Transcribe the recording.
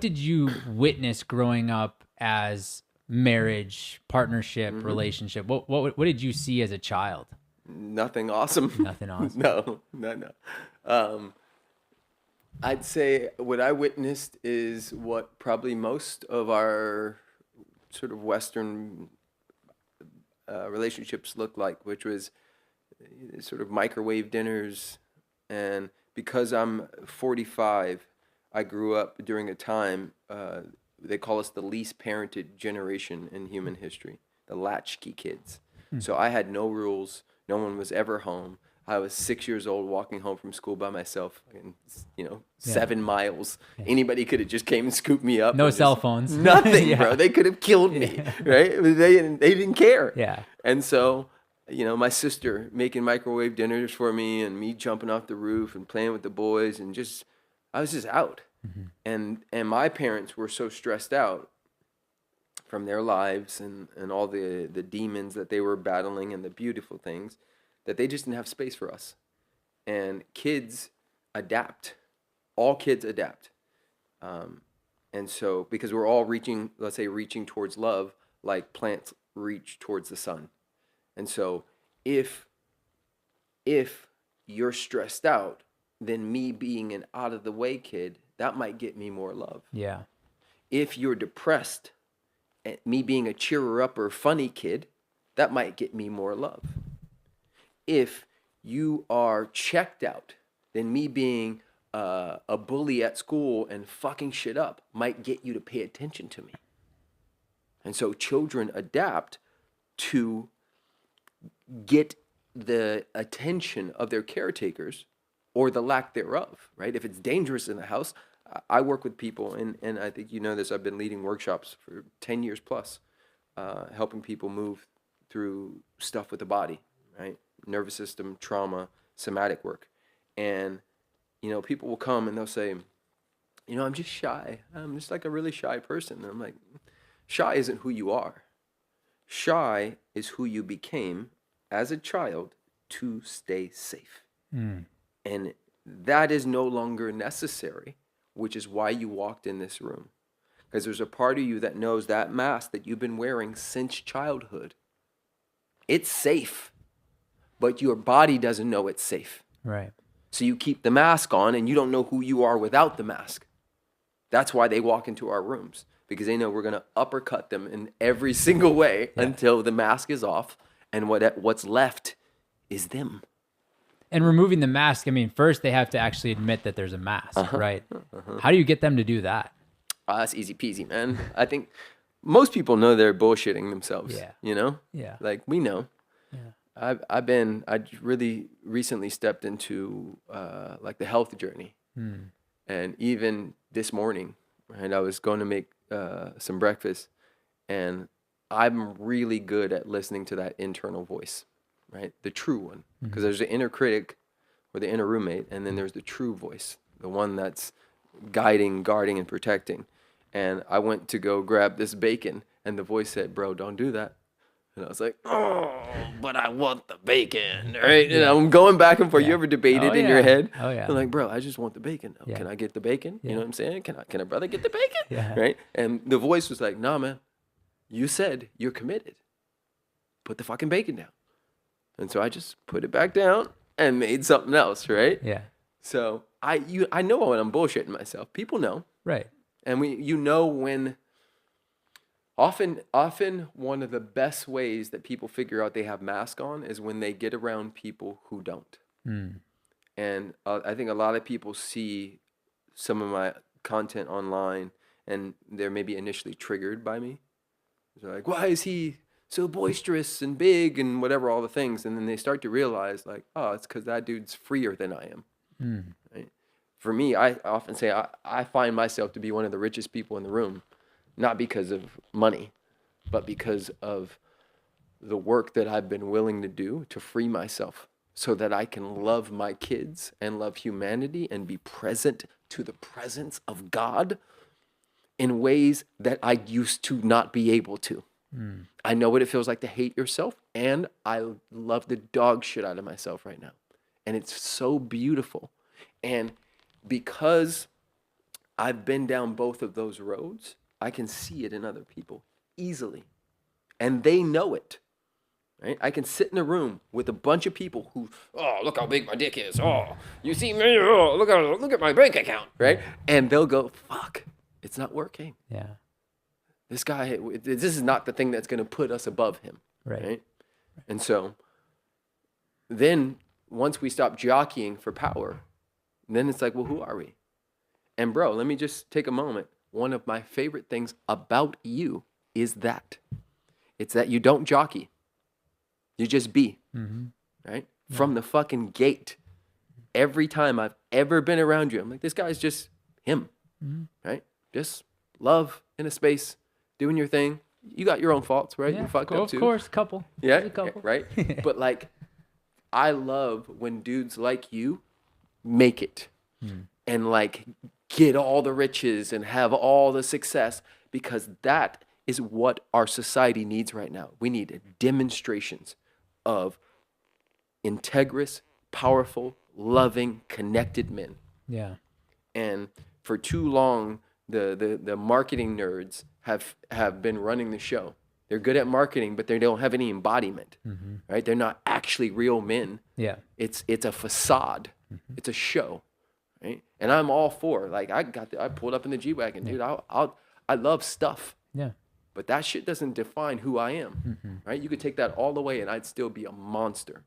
Did you witness growing up as marriage, partnership, relationship? What did you see as a child? Nothing awesome. Nothing awesome. No. I'd say what I witnessed is what probably most of our sort of Western relationships look like, which was sort of microwave dinners. And because I'm 45, I grew up during a time, they call us the least parented generation in human history, the latchkey kids. So I had no rules. No one was ever home. I was 6 years old walking home from school by myself, and, Yeah. 7 miles. Anybody could have just came and scooped me up. No and cell just- phones. Nothing, Yeah. bro. They could have killed me, right? They didn't care. Yeah. And so, my sister making microwave dinners for me and me jumping off the roof and playing with the boys and I was just out. And my parents were so stressed out from their lives and all the demons that they were battling and the beautiful things that they just didn't have space for us. And kids adapt. All kids adapt. And so, because we're all reaching towards love, like plants reach towards the sun. And so, if you're stressed out, then me being an out of the way kid, that might get me more love. Yeah. If you're depressed, and me being a cheerer upper funny kid, that might get me more love. If you are checked out, then me being a bully at school and fucking shit up might get you to pay attention to me. And so children adapt to get the attention of their caretakers or the lack thereof, right? If it's dangerous in the house, I work with people, and I think you know this, I've been leading workshops for 10 years plus, helping people move through stuff with the body, right? Nervous system, trauma, somatic work. And, people will come and they'll say, I'm just shy. I'm just like a really shy person. And I'm like, shy isn't who you are. Shy is who you became as a child to stay safe. And that is no longer necessary, which is why you walked in this room. Because there's a part of you that knows that mask that you've been wearing since childhood. It's safe, but your body doesn't know it's safe. Right. So you keep the mask on and you don't know who you are without the mask. That's why they walk into our rooms, because they know we're going to uppercut them in every single way until the mask is off and what's left is them. And removing the mask, first they have to actually admit that there's a mask, right? How do you get them to do that? That's easy peasy, man. I think most people know they're bullshitting themselves. Yeah. Yeah. Like we know. Yeah. I really recently stepped into like the health journey. And even this morning, right, I was going to make some breakfast, and I'm really good at listening to that internal voice, right? The true one. Because there's the inner critic or the inner roommate, and then there's the true voice, the one that's guiding, guarding, and protecting. And I went to go grab this bacon, and the voice said, "Bro, don't do that." And I was like, "Oh, but I want the bacon," right? And I'm going back and forth. You ever debated in your head? Oh, yeah. I'm like, "Bro, I just want the bacon. Yeah. Can I get the bacon?" Yeah. You know what I'm saying? Can a brother get the bacon? Yeah. Right? And the voice was like, "Nah, man, you said you're committed. Put the fucking bacon down." And so I just put it back down and made something else, right? Yeah. So I know when I'm bullshitting myself. People know. Right. And when often one of the best ways that people figure out they have mask on is when they get around people who don't. And I think a lot of people see some of my content online and they're maybe initially triggered by me. They're like, why is he so boisterous and big and whatever, all the things? And then they start to realize like, oh, it's because that dude's freer than I am. Right? For me, I often say I find myself to be one of the richest people in the room, not because of money, but because of the work that I've been willing to do to free myself so that I can love my kids and love humanity and be present to the presence of God in ways that I used to not be able to. I know what it feels like to hate yourself, and I love the dog shit out of myself right now. And it's so beautiful. And because I've been down both of those roads. I can see it in other people easily. And they know it. Right? I can sit in a room with a bunch of people who, oh, look how big my dick is. Oh, you see me? Oh, look at my bank account. Right? And they'll go, fuck, it's not working. Yeah. This guy, this is not the thing that's going to put us above him. Right? And so then once we stop jockeying for power, then it's like, well, who are we? And bro, let me just take a moment. One of my favorite things about you is that. It's that you don't jockey. You just be. Right? Yeah. From the fucking gate. Every time I've ever been around you, I'm like, this guy's just him. Right? Just love in a space, doing your thing. You got your own faults, right? Yeah, you fucked up too. Of course, couple. Yeah, a couple. Right? But like, I love when dudes like you make it and like get all the riches and have all the success, because that is what our society needs right now. We need demonstrations of integrous, powerful, loving, connected men. Yeah. And for too long, the marketing nerds have been running the show. They're good at marketing, but they don't have any embodiment, right? They're not actually real men. Yeah. It's a facade. It's a show, right? And I'm all for, like, I pulled up in the G-Wagon, dude. I love stuff. Yeah. But that shit doesn't define who I am, right? You could take that all away and I'd still be a monster.